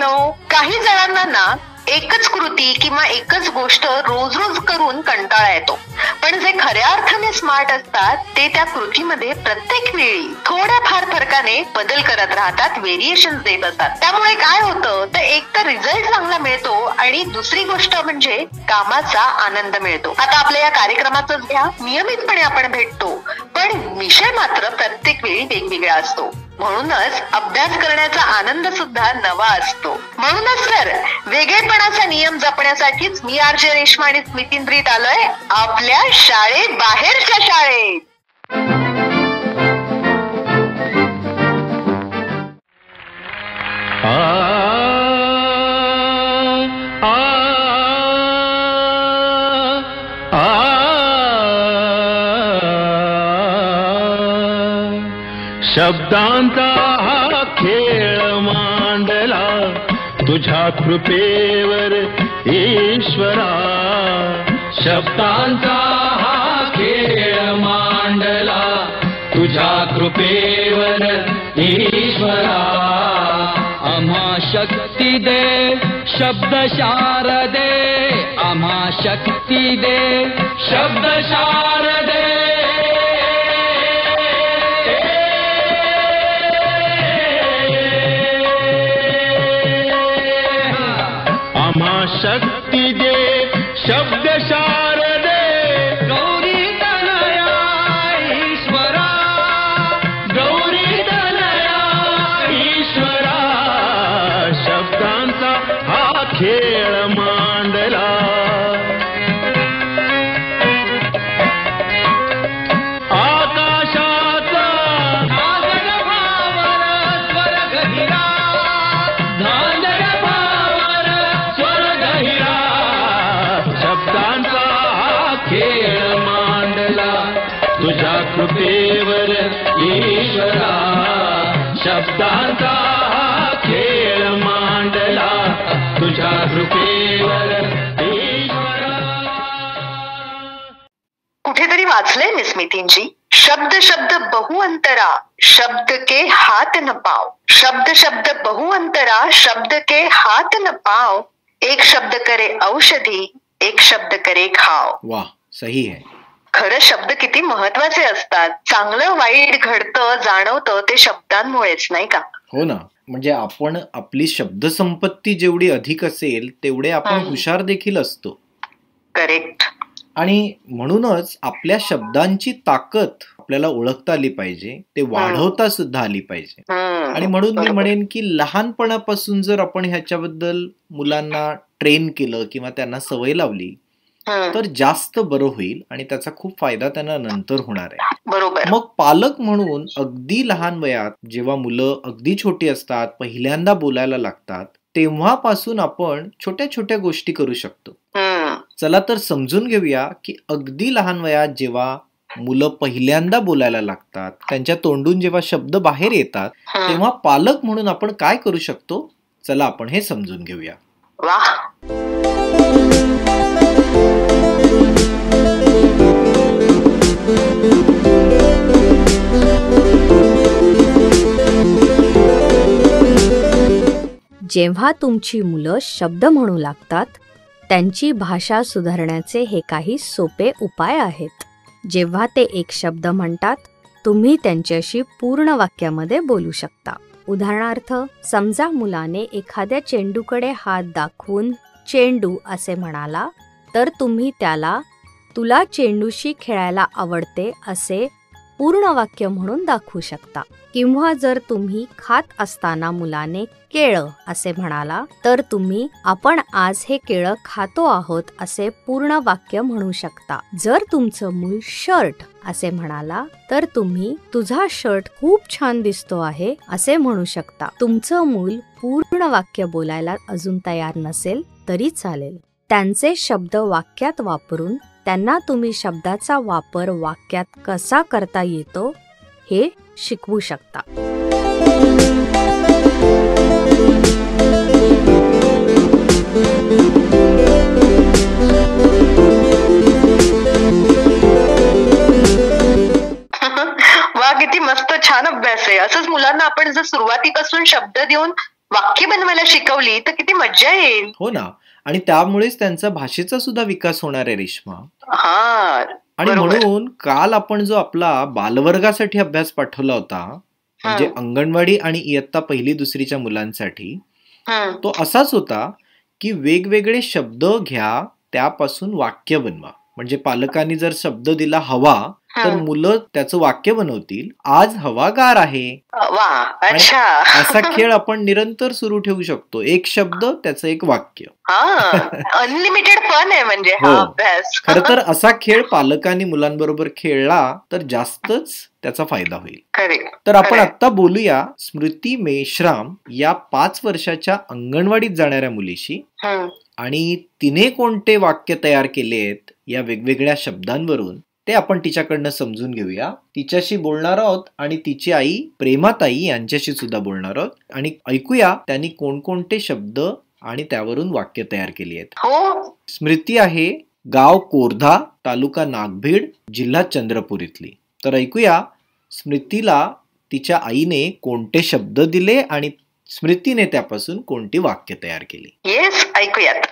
मुलांनो, काही जणांना ना एकच कृती किंवा एकच गोष्ट रोज रोज करून कंटाळा येतो, पण जे खऱ्या अर्थाने स्मार्ट असतात ते त्या कृतीमध्ये प्रत्येक वेळी थोड्याफार फरकाने बदल करत राहतात, व्हेरिएशन देत असतात. त्यामुळे काय होतं तर एक तर रिझल्ट चांगला मिळतो आणि दुसरी गोष्ट म्हणजे कामाचा आनंद मिळतो. आता आपल्या या कार्यक्रमाचं घ्या, नियमितपणे आपण भेटतो, पण विषय मात्र प्रत्येक वेळी वेगवेगळा असतो. म्हणूनच अभ्यास करण्याचा आनंद सुद्धा नवा असतो. म्हणूनच तर वेगळेपणाचा नियम जपण्यासाठीच मी आरजे रेश्मा आणि स्मितींद्रीत आलोय आपल्या शाळेत बाहेरच्या शाळेत. शब्दांचा हा खेळ मांडला तुझ्या कृपेवर ईश्वरा. शब्दांचा हा खेळ मांडला तुझ्या कृपेवर ईश्वरा. आम्हा शक्ती दे शब्द शारदे, आम्हा शक्ती दे शब्द शारदे. शक्ती दे शब्द शारदे. गौरी तनया ईश्वरा, गौरी तनया ईश्वरा. शब्दांचा हा खेळ मांडला आकाशाचा धांदल भावर स्वर गहिरा, धांदल भावर स्वर गहिरा. शब्दांचा हा खेळ मांडला तुझ्या कृपेवर ईश्वरा. शब्दांचा हा खेळ मांडला तुझ्या कृपेवर ईश्वरा. कुठेतरी वाचलंय मी स्मितींची, शब्द शब्द बहु अंतरा, शब्द के हाथ न पाव. शब्द शब्द बहु अंतरा, शब्द के हाथ न पाव. एक शब्द करे औषधी, एक शब्द करे घाव. वाह, सही आहे. खरं शब्द किती महत्वाचे असतात. चांगलं वाईट घडतं जाणवतं ते शब्दांमुळेच, नाही का? हो ना. म्हणजे आपण आपली शब्दसंपत्ती जेवढी अधिक असेल तेवढे आपण हुशार देखील असतो. करेक्ट. आणि म्हणूनच आपल्या शब्दांची ताकद आपल्याला ओळखता आली पाहिजे, ते वाढवता सुद्धा आली पाहिजे. आणि म्हणून मी म्हणेन की लहानपणापासून जर आपण ह्याच्याबद्दल मुलांना ट्रेन केलं किंवा त्यांना सवय लावली तर जास्त बरं होईल आणि त्याचा खूप फायदा त्यांना नंतर होणार आहे. बरोबर. मग पालक म्हणून अगदी लहान वयात जेव्हा मुलं अगदी छोटी असतात, पहिल्यांदा बोलायला लागतात, तेव्हापासून आपण छोट्या छोट्या गोष्टी करू शकतो. चला तर समजून घेऊया की अगदी लहान वयात जेव्हा मुलं पहिल्यांदा बोलायला लागतात, त्यांच्या तोंडून जेव्हा शब्द बाहेर येतात, तेव्हा पालक म्हणून आपण काय करू शकतो. चला आपण हे समजून घेऊया. जेव्हा तुमची मुलं शब्द म्हणू लागतात, त्यांची भाषा सुधारण्याचे हे काही सोपे उपाय आहेत. जेव्हा ते एक शब्द म्हणतात, तुम्ही त्यांच्याशी पूर्ण वाक्यामध्ये बोलू शकता. उदाहरणार्थ, समजा मुलाने एखाद्या चेंडूकडे हात दाखवून चेंडू असे म्हणाला, तर तुम्ही त्याला तुला चेंडूशी खेळायला आवडते असे पूर्ण वाक्य म्हणून दाखवू शकता. किंवा जर तुम्ही खात असताना मुलाने केळं असे म्हणाला, तर तुम्ही आपण आज हे केळं खातो आहोत असे पूर्ण वाक्य म्हणू शकता. जर तुमचं मूल शर्ट असे म्हणाला, तर तुम्ही तुझा शर्ट खूप छान दिसतो आहे असे म्हणू शकता. तुमचं मूल पूर्ण वाक्य बोलायला अजून तयार नसेल तरी चालेल. त्यांचे शब्द वाक्यात वापरून त्यांना तुम्ही शब्दाचा वापर वाक्यात कसा करता येतो हे शिकवू शकता. वा, किती मस्त छान अभ्यास आहे. असंच मुलांना आपण जर सुरुवातीपासून शब्द देऊन वाक्य बनवायला शिकवली तर किती मज्जा येईल. हो ना, आणि त्यामुळेच त्यांचा भाषेचा सुद्धा विकास होणार आहे रेश्मा. हा, आणि म्हणून काल आपण जो आपला बालवर्गासाठी अभ्यास पाठवला होता, म्हणजे अंगणवाडी आणि इयत्ता 1-2च्या मुलांसाठी, तो असाच होता की वेगवेगळे शब्द घ्या, त्यापासून वाक्य बनवा. म्हणजे पालकांनी जर शब्द दिला हवा, तर मुलं त्याचं वाक्य बनवतील, आज हवा गार आहे. अच्छा, असा खेळ आपण निरंतर सुरू ठेवू शकतो. एक शब्द त्याचं एक वाक्य. अनलिमिटेड फन आहे म्हणजे हा अभ्यास. खर तर असा खेळ पालकांनी मुलांबरोबर खेळला तर जास्तच त्याचा फायदा होईल. तर आपण आता बोलूया स्मृती मेश्राम या 5 वर्षाच्या अंगणवाडीत जाणाऱ्या मुलीशी, आणि तिने कोणते वाक्य तयार केलेत या वेगवेगळ्या शब्दांवरून ते आपण तिच्याकडनं समजून घेऊया. तिच्याशी बोलणार आहोत आणि तिची आई प्रेमाताई यांच्याशी सुद्धा बोलणार आहोत, आणि ऐकूया त्यांनी कोणकोणते शब्द आणि त्यावरून वाक्य तयार केली आहेत. स्मृती आहे गाव कोरधा, तालुका नागभीड, जिल्हा चंद्रपूर इथली. तर ऐकूया स्मृतीला तिच्या आईने कोणते शब्द दिले आणि स्मृतीने त्यापासून कोणती वाक्य तयार केली. येस, ऐकूयात.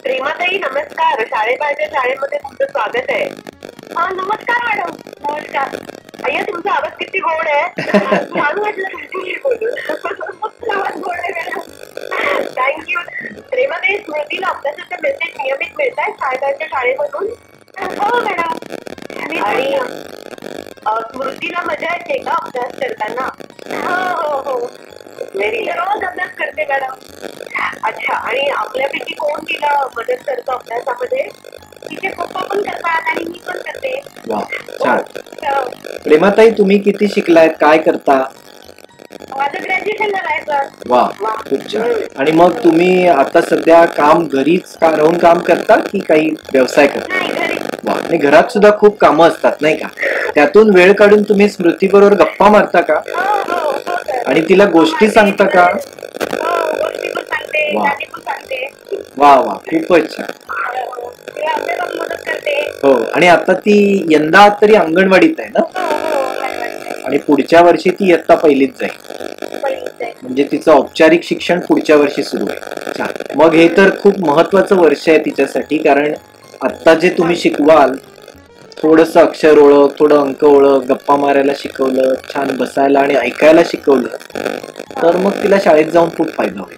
प्रेमाताई नमस्कार, शाळेबाहेरच्या शाळेमध्ये तुमचं स्वागत आहे. नमस्कार मॅडम. नमस्कार. अय्या, तुमचा आवाज किती गोड आहे. छान वाटलं तुमच्याशी बोलून. थँक्यू. प्रेमाताई, स्मृतीला अभ्यासाचे मेसेज नियमित मिळत आहेत शाळेबाहेरच्या शाळेमधून? हो मॅडम. आणि स्मृतीला मजा येते का अभ्यास करताना? हो. रोज अभ्यास करते मॅडम. अच्छा, आणि आपल्यापैकी कोण तिला मदत करतो अभ्यासामध्ये? तिचे पप्पा पण करतात आणि मी पण करते. प्रेमाताई, तुम्ही किती शिकलायत, काय करता? माझं ग्रॅज्युएशन झालंय सर. वा, खूप छान. आणि मग तुम्ही आता सध्या काम घरीच राहून काम करता की काही व्यवसाय करता? नाही, घरी. वा, आणि घरात सुद्धा खूप कामं असतात नाही का? त्यातून वेळ काढून तुम्ही स्मृती बरोबर गप्पा मारता का? आणि तिला गोष्टी सांगता का? वा वा, खूपच छान. हो, आणि आता ती यंदा तरी अंगणवाडीत आहे ना? आणि पुढच्या वर्षी ती इयत्ता 1लीत जाईल, म्हणजे तिचं औपचारिक शिक्षण पुढच्या वर्षी सुरू आहे. छान. मग हे तर खूप महत्वाचं वर्ष आहे तिच्यासाठी, कारण आता जे तुम्ही शिकवाल, थोडस अक्षर ओळख, थोडं अंक ओळख, गप्पा मारायला शिकवलं, छान बसायला आणि ऐकायला शिकवलं, तर मग तिला शाळेत जाऊन खूप फायदा होईल.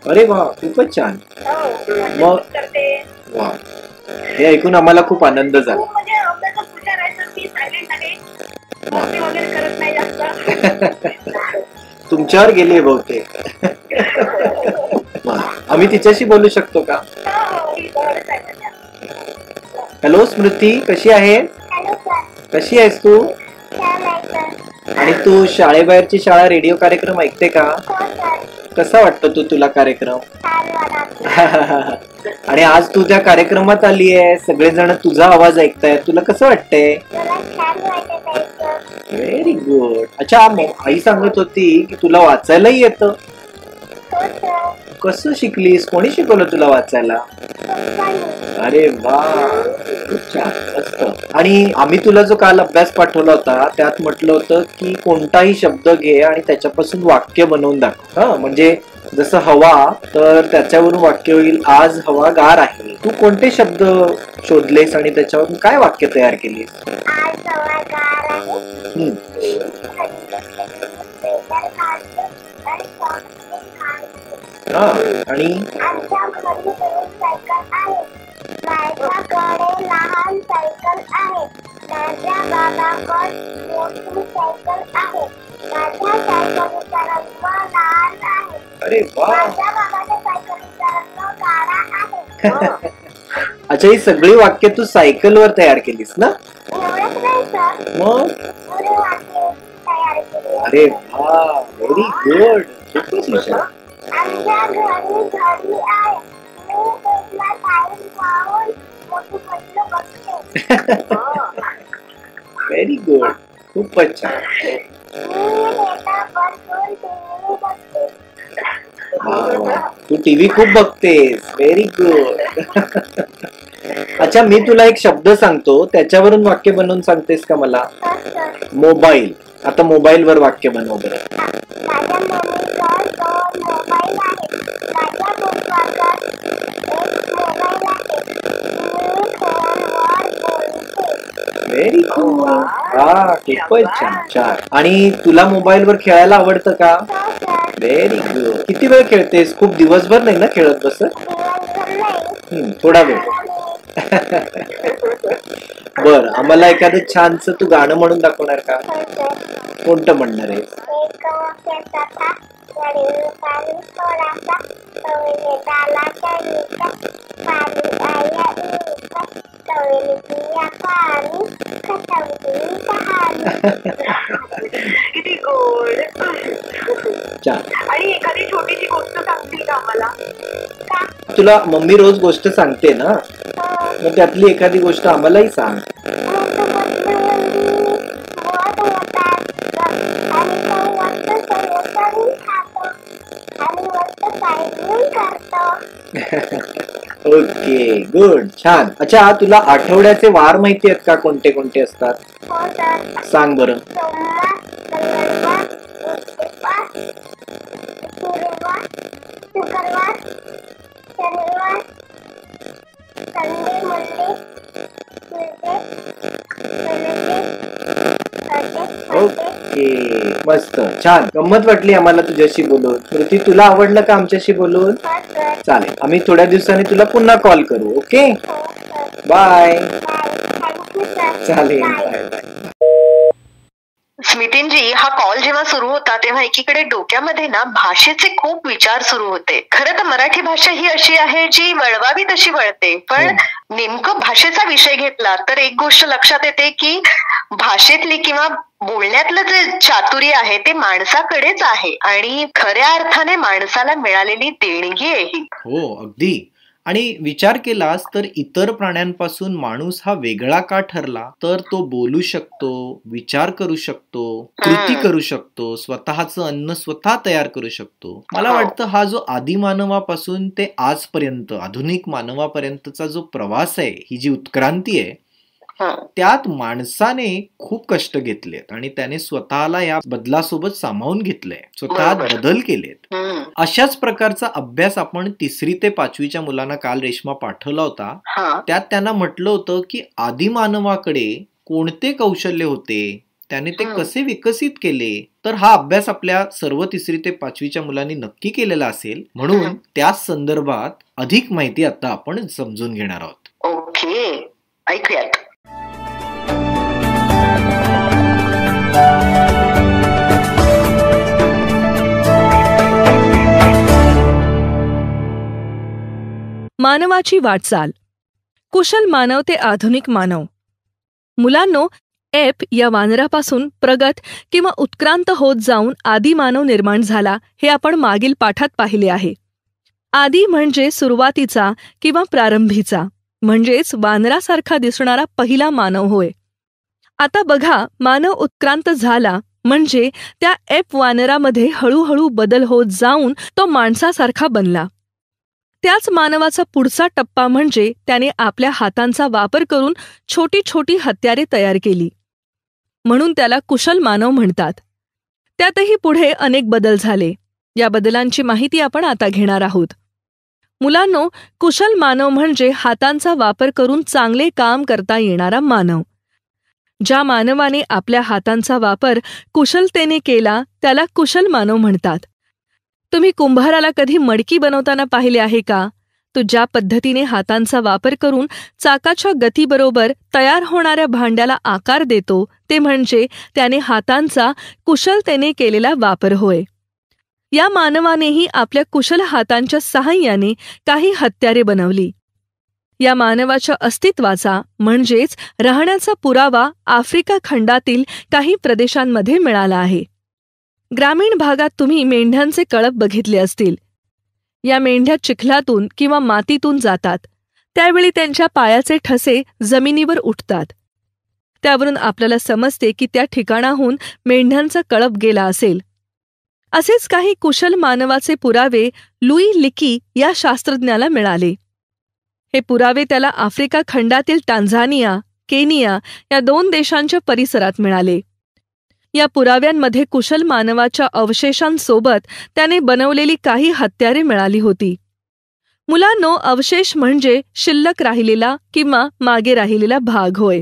अरे वा, खूपच छान. मग वा, हे ऐकून आम्हाला खूप आनंद झाला. तुमच्यावर गेली बहुतेक. आम्ही तिच्याशी बोलू शकतो का? हॅलो स्मृती, कशी आहे? कशी आहेस तू? आणि तू शाळेबाहेरची शाळा रेडिओ कार्यक्रम ऐकते का? कसा वाटतो तुला कार्यक्रम? आणि आज तू त्या कार्यक्रमात आली आहे, सगळेजण तुझा आवाज ऐकतायत, तुला कसं वाटतंय? Very good. अच्छा, आई सांगत होती की तुला वाचायलाही येतं. कसं शिकलीस? कोणी शिकवलं तुला वाचायला? अरे वा, खूप छान, मस्त. आणि आम्ही तुला जो काल अभ्यास पाठवला होता त्यात म्हटलं होतं की कोणताही शब्द घे आणि त्याच्यापासून वाक्य बनवून दाखव. म्हणजे जसं हवा, तर त्याच्यावरून वाक्य होईल आज हवा गार आहे. तू कोणते शब्द शोधलेस आणि त्याच्यावरून काय वाक्य तयार केलीस? आणि माझ्याकडे लहान सायकल आहे, माझ्या बाबाकडे मोठी सायकल आहे, माझ्या सायकलीचा रंग लाल आहे. अरे वा, माझ्या बाबाच्या सायकलीचा रंग काळा आहे. अच्छा, ही सगळी वाक्य तू सायकलवर तयार केलीस ना? एवढंच नाही सर, मग पुढे वाक्य तयार केली. अरे वा, व्हेरी गुड. खूपच हुशार. आमच्या घरी घडी आहे, मी तुला टाईम पाहून मोठी गोष्ट बघते. व्हेरी गुड, खूपच छान. मी नेता बसून टीव्ही बघते. तू टीव्ही खूप बघतेस. Very good. अच्छा, मी तुला एक शब्द सांगतो, त्याच्यावरून वाक्य बनवून सांगतेस का मला? मोबाईल. आता मोबाईल वर वाक्य बनव बरं. माझ्या मम्मीकडे 2 मोबाईल आहेत. माझ्या पप्पाकडे 1 मोबाईल आहे. मी फोनवर बोलते. Very good. हा, खूपच छान छान. आणि तुला मोबाईल वर खेळायला आवडतं का? हो सर. Very good. किती वेळ खेळतेस? खूप दिवसभर नाही ना खेळत बसत? दिवसभर नाही. थोडा वेळ. बर, आम्हाला एखादं छानस तू गाणं म्हणून दाखवणार का? हो सर. कोणतं म्हणणार आहे? एक वाक्याचा था, वडील पाणी थोडासा, कवेले डाला चढीचा, पाणी आया इचा, कवेले पिया पाणी, खटवली कहाणी. किती गोड. छान. आणि एखादी छोटीशी गोष्ट सांगतील का आम्हाला? का? तुला मम्मी रोज गोष्ट सांगते ना, हो. मग त्यातली एखादी गोष्ट आम्हालाही सांग. मोठं मोठं वड होतात आणि तो वस्त सर्व करून खातो आणि वस्त सायलेंट करतो. ओके, गुड, छान. अच्छा, तुला आठवड्याचे वार माहिती आहेत का? कोणते कोणते असतात? हो सर. सांग बरं. सोमवार, मंगळवार, बुधवार, गुरुवार, शुक्रवार, शनिवार, Sunday, Monday, Tuesday, Wednesday, Thursday, okay, मस्त, छान. गंमत वाटली आम्हाला तुझ्याशी बोलून. स्मृती, तुला आवडलं का आमच्याशी बोलून? हो सर. चालेल, आम्ही थोड्या दिवसांनी तुला पुन्हा कॉल करू. ओके, हो sir. Bye. Bye. Thank you sir. चालेल, बाय. Bye bye. स्मितींजी, हा कॉल जेव्हा सुरू होता तेव्हा एकीकडे डोक्यामध्ये ना भाषेचे खूप विचार सुरू होते. खरं तर मराठी भाषा ही अशी आहे जी वळवावी तशी वळते, पण नेमकं भाषेचा विषय घेतला तर एक गोष्ट लक्षात येते की भाषेतली किंवा बोलण्यातलं जे चातुर्य आहे ते माणसाकडेच आहे आणि खऱ्या अर्थाने माणसाला मिळालेली देणगी आहे ही. हो, अगदी. आणि विचार केलास तर इतर प्राण्यांपासून माणूस हा वेगळा का ठरला? तर तो बोलू शकतो, विचार करू शकतो, कृती करू शकतो, स्वतःचं अन्न स्वतः तयार करू शकतो. मला वाटतं हा जो आदिमानवापासून ते आजपर्यंत आधुनिक मानवापर्यंतचा जो प्रवास आहे, ही जी उत्क्रांती आहे, त्यात माणसाने खूप कष्ट घेतलेत आणि त्याने स्वतःला या बदलासोबत सामावून घेतलंय, स्वतः बदल केलेत. अशाच प्रकारचा अभ्यास आपण 3री ते 5वीच्या मुलांना काल रेश्मा पाठवला होता. त्यात त्यांना म्हटलं होतं की आदिमानवाकडे कोणते कौशल्य होते, त्याने ते कसे विकसित केले. तर हा अभ्यास आपल्या सर्व 3री ते 5वीच्या मुलांनी नक्की केलेला असेल, म्हणून त्या संदर्भात अधिक माहिती आता आपण समजून घेणार आहोत. ओके, ऐकूयात. मानवाची वाटचाल. कुशल मानव ते आधुनिक मानव. मुलांनो, एप या वानरापासून प्रगत किंवा उत्क्रांत होत जाऊन आदिमानव निर्माण झाला हे आपण मागील पाठात पाहिले आहे. आदी म्हणजे सुरुवातीचा किंवा प्रारंभीचा, म्हणजेच वानरासारखा दिसणारा पहिला मानव होय. आता बघा, मानव उत्क्रांत झाला म्हणजे त्या एप वानरामध्ये हळूहळू बदल होत जाऊन तो माणसासारखा बनला. त्याच मानवाचा पुढचा टप्पा म्हणजे त्याने आपल्या हातांचा वापर करून छोटी छोटी हत्यारे तयार केली, म्हणून त्याला कुशल मानव म्हणतात. त्यातही पुढे अनेक बदल झाले. या बदलांची माहिती आपण आता घेणार आहोत. मुलांनो, कुशल मानव म्हणजे हातांचा वापर करून चांगले काम करता येणारा मानव. ज्या मानवाने आपल्या हातांचा वापर कुशलतेने केला त्याला कुशल मानव म्हणतात. तुम्ही कुंभाराला कधी मडकी बनवताना पाहिले आहे का? तो ज्या पद्धतीने हातांचा वापर करून चाकाच्या गतीबरोबर तयार होणाऱ्या भांड्याला आकार देतो ते म्हणजे त्याने हातांचा कुशलतेने केलेला वापर होय. या मानवानेही आपल्या कुशल हातांच्या सहाय्याने काही हत्यारे बनवली. या मानवाच्या अस्तित्वाचा म्हणजेच राहण्याचा पुरावा आफ्रिका खंडातील काही प्रदेशांमध्ये मिळाला आहे. ग्रामीण भागात तुम्ही मेंढ्यांचे कळप बघितले असतील. या मेंढ्या चिखलातून किंवा मातीतून जातात. त्यावेळी त्यांच्या पायाचे ठसे जमिनीवर उठतात. त्यावरून आपल्याला समजते की त्या ठिकाणाहून मेंढ्यांचा कळप गेला असेल. असेच काही कुशल मानवाचे पुरावे लुई लिकी या शास्त्रज्ञाला मिळाले. हे पुरावे त्याला आफ्रिका खंडातील टांझानिया, केनिया या 2 देशांच्या परिसरात मिळाले. या पुराव्यांमध्ये कुशल मानवाच्या अवशेषांसोबत त्याने बनवलेली काही हत्यारे मिळाली होती. मुलांनो, अवशेष म्हणजे शिल्लक राहिलेला किंवा मागे राहिलेला भाग होय.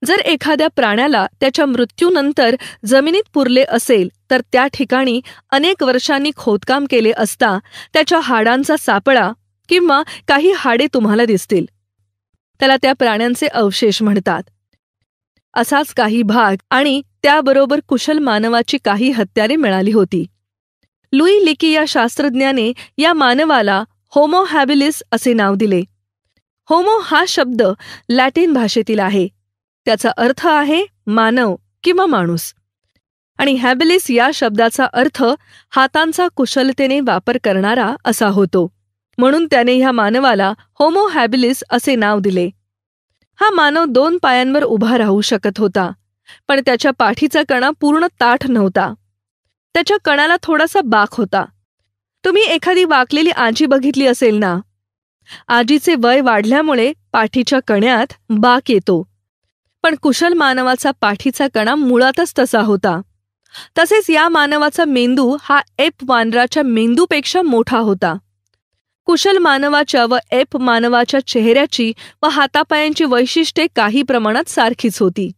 जर एखाद्या प्राण्याला त्याच्या मृत्यूनंतर जमिनीत पुरले असेल तर त्या ठिकाणी अनेक वर्षांनी खोदकाम केले असता त्याच्या हाडांचा सापळा किंवा काही हाडे तुम्हाला दिसतील. त्याला त्या प्राण्यांचे अवशेष म्हणतात. असाच काही भाग आणि त्याबरोबर कुशल मानवाची काही हत्यारे मिळाली होती. लुई लिकी या शास्त्रज्ञाने या मानवाला होमो हॅबिलिस असे नाव दिले. होमो हा शब्द लॅटिन भाषेतील आहे. त्याचा अर्थ आहे मानव किंवा माणूस आणि हॅबिलिस या शब्दाचा अर्थ हातांचा कुशलतेने वापर करणारा असा होतो. म्हणून त्याने ह्या मानवाला होमो हॅबिलिस असे नाव दिले. हा मानव 2 पायांवर उभा राहू शकत होता, पण त्याच्या पाठीचा कणा पूर्ण ताठ नव्हता. त्याच्या कणाला थोडासा बाक होता. तुम्ही एखादी वाकलेली आजी बघितली असेल ना? आजीचे वय वाढल्यामुळे पाठीच्या कण्यात बाक येतो, पण कुशल मानवाचा पाठीचा कणा मुळातच तसा होता. तसेच या मानवाचा मेंदू हा एप वानराच्या मेंदूपेक्षा मोठा होता. कुशल मानवाच्या व एप मानवाच्या चेहऱ्याची व हातापायांची वैशिष्ट्ये काही प्रमाणात सारखीच होती.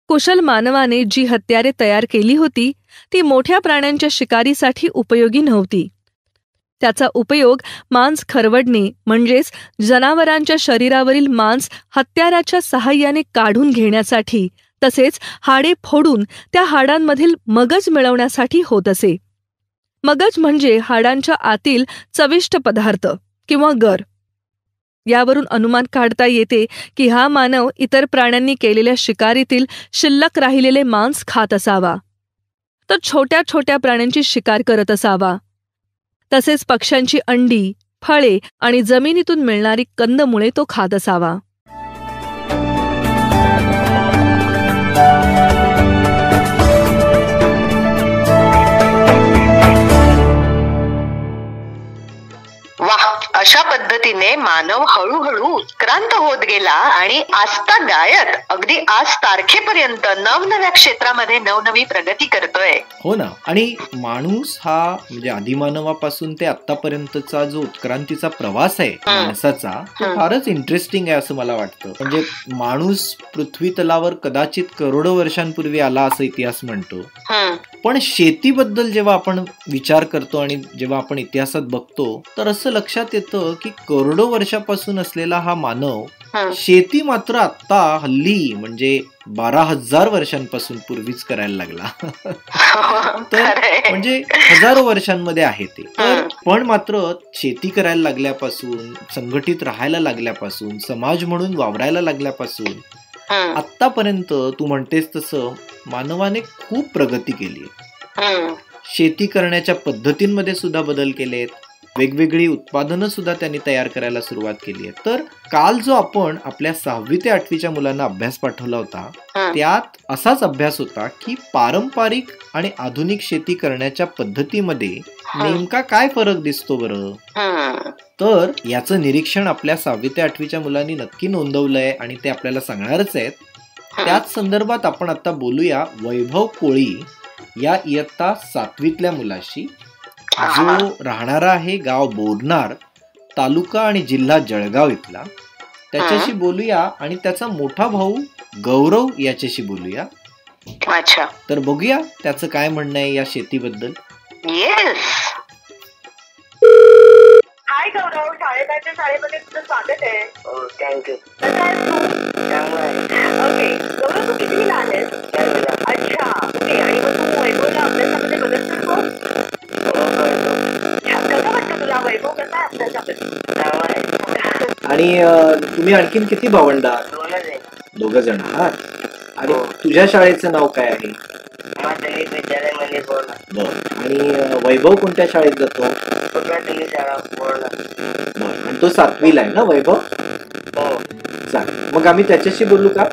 कुशल मानवाने जी हत्यारे तयार केली होती ती मोठ्या प्राण्यांच्या शिकारीसाठी उपयोगी नव्हती. त्याचा उपयोग मांस खरवडणे म्हणजेच जनावरांच्या शरीरावरील मांस हत्याराच्या सहाय्याने काढून घेण्यासाठी तसेच हाडे फोडून त्या हाडांमधील मगज मिळवण्यासाठी होत असे. मगज म्हणजे हाडांच्या आतील चविष्ट पदार्थ किंवा गर. यावरून अनुमान काढता येते की हा मानव इतर प्राण्यांनी केलेल्या शिकारीतील शिल्लक राहिलेले मांस खात असावा. तो छोट्या छोट्या प्राण्यांची शिकार करत असावा. तसेच पक्ष्यांची अंडी, फळे आणि जमिनीतून मिळणारी कंदमुळे तो खात असावा. वाह, अशा पद्धतीने मानव हळूहळू उत्क्रांत होत गेला आणि आजतागायत अगदी आज तारखेपर्यंत नवनव्या क्षेत्रामध्ये नवनवी प्रगती करतोय. हो ना. आणि माणूस हा म्हणजे आदिमानवापासून ते आतापर्यंतचा जो उत्क्रांतीचा प्रवास आहे माणसाचा, तो फारच इंटरेस्टिंग आहे असं मला वाटतं. म्हणजे माणूस पृथ्वी तलावर कदाचित करोडो वर्षांपूर्वी आला असं इतिहास म्हणतो, पण शेतीबद्दल जेव्हा आपण विचार करतो आणि जेव्हा आपण इतिहासात बघतो तर असं लक्षात येतं की करोडो वर्षापासून असलेला हा मानव शेती मात्र आता हल्ली म्हणजे 12,000 वर्षांपासून पूर्वीच करायला लागला. तर म्हणजे हजारो वर्षांमध्ये आहे ते. पण मात्र शेती करायला लागल्यापासून, संघटित राहायला लागल्यापासून, समाज म्हणून वावरायला लागल्यापासून आतापर्यंत तू म्हणतेस तसं मानवाने खूप प्रगती केली आहे. शेती करण्याच्या पद्धतींमध्ये सुद्धा बदल केलेत. वेगवेगळी उत्पादनं सुद्धा त्यांनी तयार करायला सुरुवात केली आहे. तर काल जो आपण आपल्या 6वी ते 8वीच्या मुलांना अभ्यास पाठवला होता त्यात असाच अभ्यास होता की पारंपरिक आणि आधुनिक शेती करण्याच्या पद्धतीमध्ये नेमका काय फरक दिसतो बरं. तर याचं निरीक्षण आपल्या 6वी ते 8वीच्या मुलांनी नक्की नोंदवलंय आणि ते आपल्याला सांगणारच आहेत. त्याच संदर्भात आपण आता बोलूया वैभव कोळी या इयत्ता 7वीतल्या मुलाशी, जो राहणारा आहे गाव बोरनार, तालुका आणि जिल्हा जळगाव इथला. त्याच्याशी बोलूया आणि त्याचा मोठा भाऊ गौरव याच्याशी बोलूया. अच्छा, तर बघूया त्याचं काय म्हणणं आहे या शेतीबद्दल. हाय गौरव, शाळेमध्ये तुझं स्वागत आहे. थँक्यू. कसा आहेस तू? चांगला आहे. ओके गौरव, तू कितवीला आहेस? अच्छा, ओके. आणि मग तू वैभवला अभ्यासामध्ये मदत करतो? कसं वाटतं तुला वैभव, कसा आहे अभ्यासामध्ये? आणि तुम्ही आणखीन किती भावंड आहात? 2 जण आहात. आणि तुझ्या शाळेचं नाव काय आहे? विद्यालय बोलला. आणि वैभव कोणत्या शाळेत जातो? शाळा बोलला. आणि तो 7वीला आहे ना वैभव? हो. चालेल, मग आम्ही त्याच्याशी बोलू का?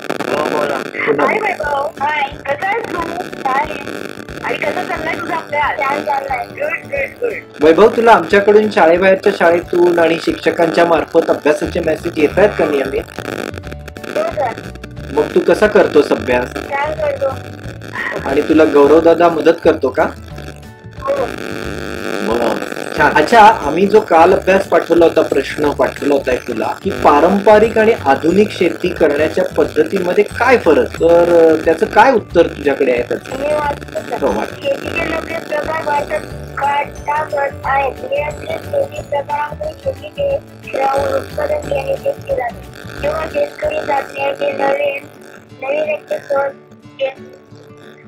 बोला. हाय वैभव. हाय, कसा आहेस तू? काय आणि कसा चाललाय तुझा अभ्यास? छान चाललाय. Good good good. वैभव, तुला आमच्याकडून शाळेबाहेरच्या शाळेतून आणि शिक्षकांच्या मार्फत अभ्यासाचे मेसेज येत आहेत का नियमित? हो सर. मग तू कसा करतोस अभ्यास? छान करतो. आणि तुला गौरवदादा मदत करतो का? हो. छान. अच्छा, आम्ही जो काल अभ्यास पाठवला होता, प्रश्न पाठवला होता तुला, की पारंपरिक आणि आधुनिक शेती करण्याच्या पद्धतीमध्ये काय फरक, तर त्याचं काय उत्तर तुझ्याकडे आहे त्याचं? मी वाचतो. शेतीचे लोकप्रिय प्रकार भारतात काटापद आहेत. नियंत्रित शेती प्रकारामध्ये शेतीचे श्रावण उत्पादन घेणे शक्य झाले. जेव्हा शेतकरी चाचण्याचे नवीन एक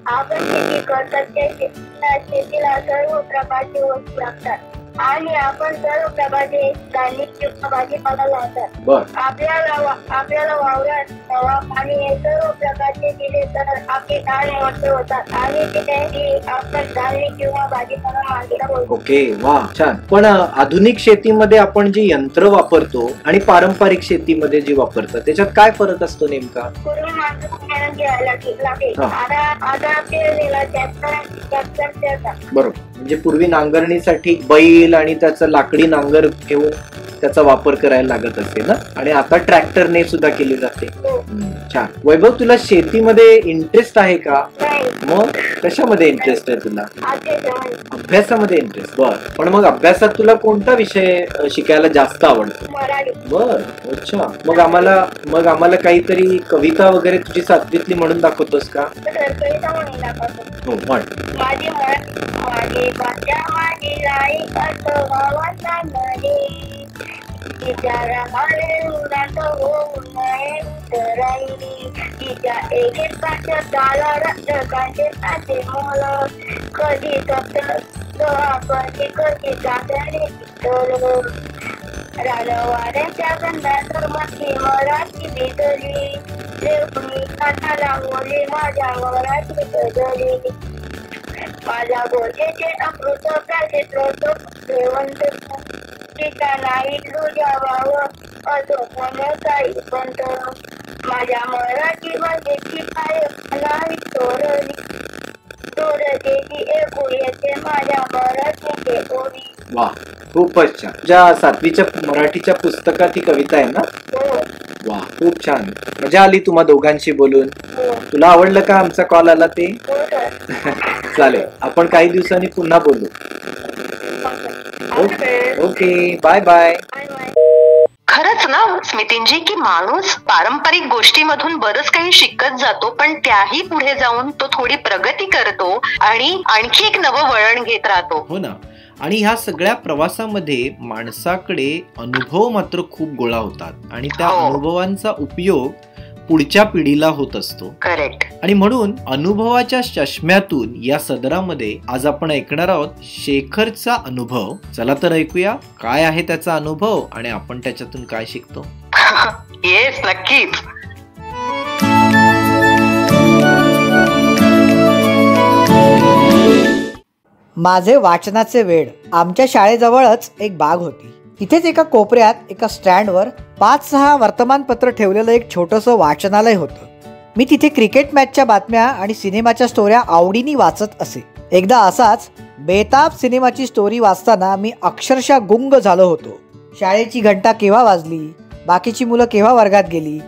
आपण शेती करतात त्या शेतीला सर्व प्रकारचे वस्तू लागतात आणि आपण सर्व प्रकारचे धान्य किंवा भाजीपाला लावतात. आपल्याला वावरात हवा पाणी हे सर्व प्रकारचे दिले तर आपले धान मोठे होतात आणि तिथे आपण धान्य किंवा भाजीपाला मागेला बोलतो. ओके, वा, छान. पण आधुनिक शेतीमध्ये आपण जी यंत्र वापरतो आणि पारंपरिक शेतीमध्ये जी वापरतात त्याच्यात काय फरक असतो नेमका? पूर्वी माणसं मेहनत घ्यायला लागते. आता पेरणीला ट्रॅक्टर. बरोबर. म्हणजे पूर्वी नांगरणीसाठी बैल आणि त्याचा लाकडी नांगर घेऊन त्याचा वापर करायला लागत असे ना, आणि आता ट्रॅक्टरने सुद्धा केली जाते. छान. वैभव, तुला शेतीमध्ये इंटरेस्ट आहे का? मग कशामध्ये इंटरेस्ट आहे तुला? अभ्यासामध्ये इंटरेस्ट. बर. पण मग अभ्यासात तुला कोणता विषय शिकायला जास्त आवडतो? बर. अच्छा. मग आम्हाला काहीतरी कविता वगैरे तुझी 7वीतली म्हणून दाखवतोस का? हो, म्हण. माझी भाषा माझी लाई असं तिच्या रंगाले उडात होऊ नये उतराई. तिच्या एकेच पाठ्य ताला रक्तकांचे ताचे मोल. कधी सप्त कधी चांदणे पितळ. रानवाड्याच्या गंधात मथी मराठी भिजली. देवणी काठाला बोले माझ्या मराठी गजली. माझ्या गोष्टीचे अमृत प्राचे श्रीवंत. टीका नाही तुझ्या भाव असो कोण काही पंत. माझ्या मराठी भाषेची काय नाही तोरली. तोरतेची एकू येते माझ्या मराठीचे ओळी. वा, खूपच छान. ज्या 7वीच्या मराठीच्या पुस्तकात ही कविता आहे ना? वा, खूप छान. मजा आली तुम्हा दोघांशी बोलून. तुला आवडलं का आमचा कॉल आला ते? चालेल, आपण काही दिवसांनी पुन्हा बोलू. Okay, bye bye. खरंच ना स्मितींजी, की माणूस पारंपरिक गोष्टीमधून बरंच काही शिकत जातो, पण त्याही पुढे जाऊन तो थोडी प्रगती करतो आणि आणखी एक नवं वळण घेत राहतो. हो ना. आणि ह्या सगळ्या प्रवासामध्ये माणसाकडे अनुभव मात्र खूप गोळा होतात आणि त्या अनुभवांचा उपयोग पुढच्या पिढीला होत असतो. करेक्ट. आणि म्हणून अनुभवाच्या चष्म्यातून या सदरामध्ये आज आपण ऐकणार आहोत शेखरचा अनुभव. चला तर ऐकूया काय आहे त्याचा अनुभव आणि आपण त्याच्यातून काय शिकतो. येस, नक्कीच. माझे वाचनाचे वेड. आमच्या शाळेजवळच एक बाग होती. तिथेच एका कोपऱ्यात एका स्टँडवर 5-6 वर्तमानपत्र ठेवलेलं एक छोटंसं वाचनालय होतं. मी तिथे क्रिकेट मॅचच्या बातम्या आणि सिनेमाच्या स्टोऱ्या आवडीने वाचत असे. एकदा असाच बेताब सिनेमाची स्टोरी वाचताना मी अक्षरशः गुंग झालो होतो. शाळेची घंटा केव्हा वाजली, बाकीची मुलं केव्हा वर्गात गेली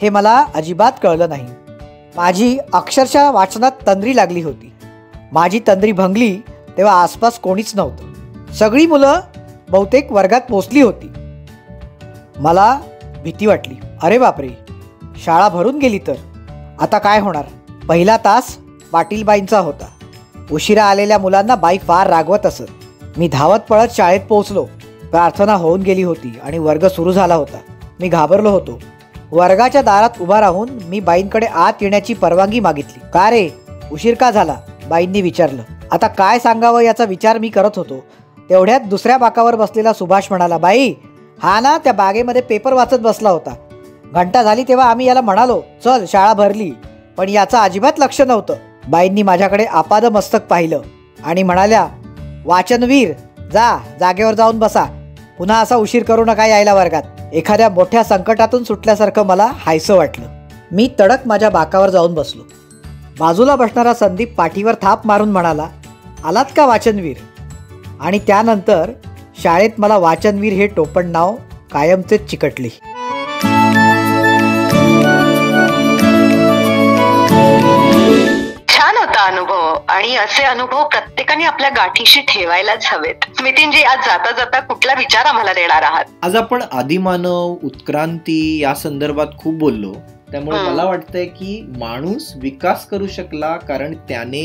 हे मला अजिबात कळलं नाही. माझी अक्षरशः वाचनात तंद्री लागली होती. माझी तंद्री भंगली तेव्हा आसपास कोणीच नव्हतं. सगळी मुलं बहुतेक वर्गात पोचली होती. मला भीती वाटली. अरे बापरे, शाळा भरून गेली तर आता काय होणार. पहिला तास पाटीलबाईंचा होता. उशिरा आलेल्या मुलांना बाई फार रागवत असत. मी धावत पळत शाळेत पोहोचलो. प्रार्थना होऊन गेली होती आणि वर्ग सुरू झाला होता. मी घाबरलो होतो. वर्गाच्या दारात उभा राहून मी बाईंकडे आत येण्याची परवानगी मागितली. का रे, उशीर का झाला, बाईंनी विचारलं. आता काय सांगावं याचा विचार मी करत होतो. तेवढ्यात दुसऱ्या बाकावर बसलेला सुभाष म्हणाला, बाई हा ना त्या बागेमध्ये पेपर वाचत बसला होता. घंटा झाली तेव्हा आम्ही याला म्हणालो चल शाळा भरली, पण याचं अजिबात लक्ष नव्हतं. बाईंनी माझ्याकडे आपाद मस्तक पाहिलं आणि म्हणाल्या, वाचनवीर जा जागेवर जाऊन बसा, पुन्हा असा उशीर करू नका यायला वर्गात. एखाद्या मोठ्या संकटातून सुटल्यासारखं मला हायसं वाटलं. मी तडक माझ्या बाकावर जाऊन बसलो. बाजूला बसणारा संदीप पाठीवर थाप मारून म्हणाला, आलात का वाचनवीर? आणि त्यानंतर शाळेत मला वाचनवीर हे टोपण नाव कायमचेच चिकटले. छान होता अनुभव, आणि असे अनुभव प्रत्येकाने आपल्या गाठीशी ठेवायलाच हवेत. स्मितींजी, आज जाता जाता कुठला विचार आम्हाला देणार आहात? आज आपण आदिमानव, उत्क्रांती या संदर्भात खूप बोललो. त्यामुळे मला वाटतंय की माणूस विकास करू शकला कारण त्याने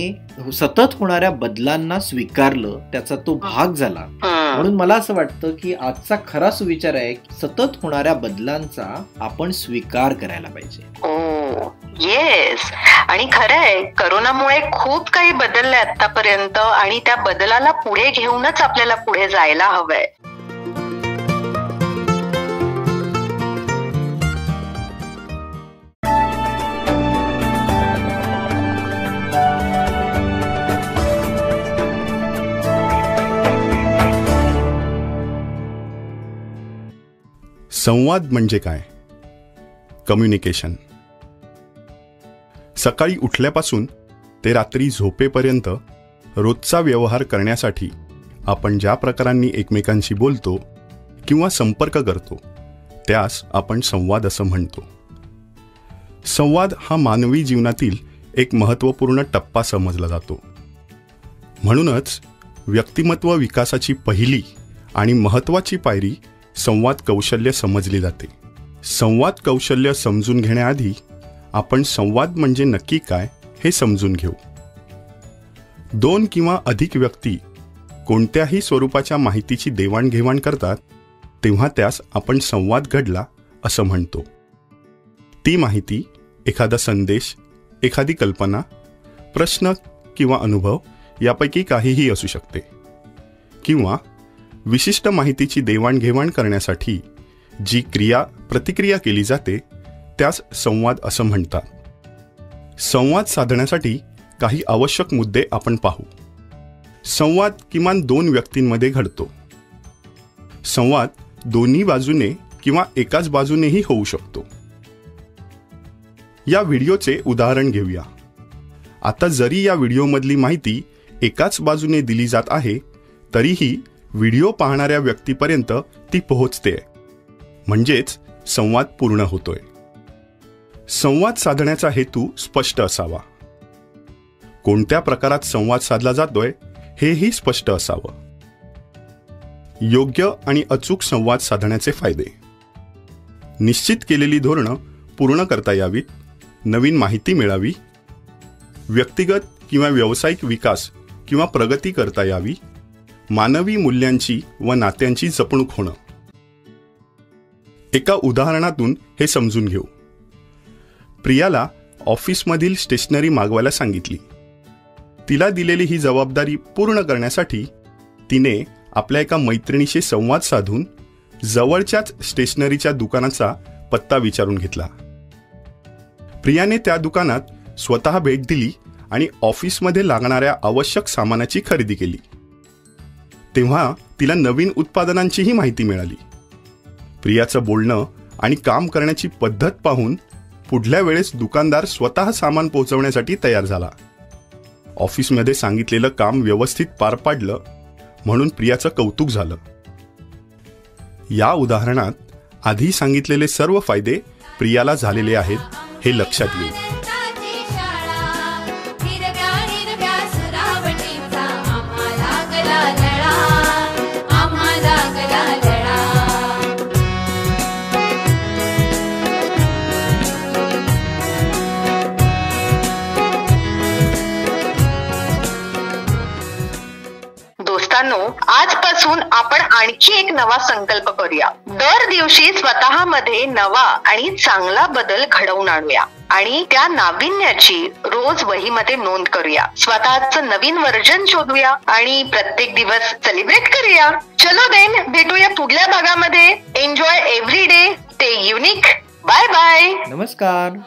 सतत होणाऱ्या बदलांना स्वीकारलं, त्याचा तो भाग झाला. म्हणून मला असं वाटतं की आजचा खरा सुविचार आहे की सतत होणाऱ्या बदलांचा आपण स्वीकार करायला पाहिजे. येस, आणि खरंय, करोनामुळे खूप काही बदललंय आतापर्यंत, आणि त्या बदलाला पुढे घेऊनच आपल्याला पुढे जायला हवंय. संवाद म्हणजे काय? कम्युनिकेशन. सकाळी उठल्यापासून ते रात्री झोपेपर्यंत रोजचा व्यवहार करण्यासाठी आपण ज्या प्रकारांनी एकमेकांशी बोलतो किंवा संपर्क करतो त्यास आपण संवाद असं म्हणतो. संवाद हा मानवी जीवनातील एक महत्त्वपूर्ण टप्पा समजला जातो. म्हणूनच व्यक्तिमत्व विकासाची पहिली आणि महत्त्वाची पायरी संवाद कौशल्य समजली जाते. संवाद कौशल्य समजून घेण्याआधी आपण संवाद म्हणजे नक्की काय हे समजून घेऊ. दोन किंवा अधिक व्यक्ती कोणत्याही स्वरूपाच्या माहितीची देवाणघेवाण करतात तेव्हा त्यास आपण संवाद घडला असं म्हणतो. ती माहिती एखादा संदेश, एखादी कल्पना, प्रश्न किंवा अनुभव यापैकी काहीही असू शकते. किंवा विशिष्ट माहितीची देवाणघेवाण करण्यासाठी जी प्रतिक्रिया केली जाते त्यास संवाद असं म्हणतात. संवाद साधण्यासाठी काही आवश्यक मुद्दे आपण पाहू. संवाद किमान दोन व्यक्तींमध्ये घडतो. संवाद दोन्ही बाजूने किंवा एकाच बाजूनेही होऊ शकतो. या व्हिडिओचे उदाहरण घेऊया. आता जरी या व्हिडिओमधली माहिती एकाच बाजूने दिली जात आहे तरीही व्हिडिओ पाहणाऱ्या व्यक्तीपर्यंत ती पोहोचते, म्हणजेच संवाद पूर्ण होतोय. संवाद साधण्याचा हेतू स्पष्ट असावा. कोणत्या प्रकारात संवाद साधला जातोय हेही स्पष्ट असावं. योग्य आणि अचूक संवाद साधण्याचे फायदे. निश्चित केलेली धोरणं पूर्ण करता यावीत, नवीन माहिती मिळावी, व्यक्तिगत किंवा व्यावसायिक विकास किंवा प्रगती करता यावी, मानवी मूल्यांची व नात्यांची जपणूक होणं. एका उदाहरणातून हे समजून घेऊ. प्रियाला ऑफिसमधील स्टेशनरी मागवायला सांगितली. तिला दिलेली ही जबाबदारी पूर्ण करण्यासाठी तिने आपल्या एका मैत्रिणीशी संवाद साधून जवळच्याच स्टेशनरीच्या दुकानाचा पत्ता विचारून घेतला. प्रियाने त्या दुकानात स्वतः भेट दिली आणि ऑफिसमध्ये लागणाऱ्या आवश्यक सामानाची खरेदी केली. तेव्हा तिला नवीन उत्पादनांचीही माहिती मिळाली. प्रियाचं बोलणं आणि काम करण्याची पद्धत पाहून पुढल्या वेळेस दुकानदार स्वतः सामान पोहोचवण्यासाठी तयार झाला. ऑफिसमध्ये सांगितलेलं काम व्यवस्थित पार पाडलं म्हणून प्रियाचं कौतुक झालं. या उदाहरणात आधी सांगितलेले सर्व फायदे प्रियाला झालेले आहेत हे लक्षात येईल. आजपासून आपण आणखी एक नवा संकल्प करूया. दर दिवशी स्वतःमध्ये नवा आणि चांगला बदल घडवून आणूया आणि त्या नाविन्याची रोज वहीमध्ये नोंद करूया. स्वतःचं नवीन वर्जन शोधूया आणि प्रत्येक दिवस सेलिब्रेट करूया. चलो देन, भेटूया पुढल्या भागामध्ये. Enjoy every day, stay unique. Bye bye. नमस्कार.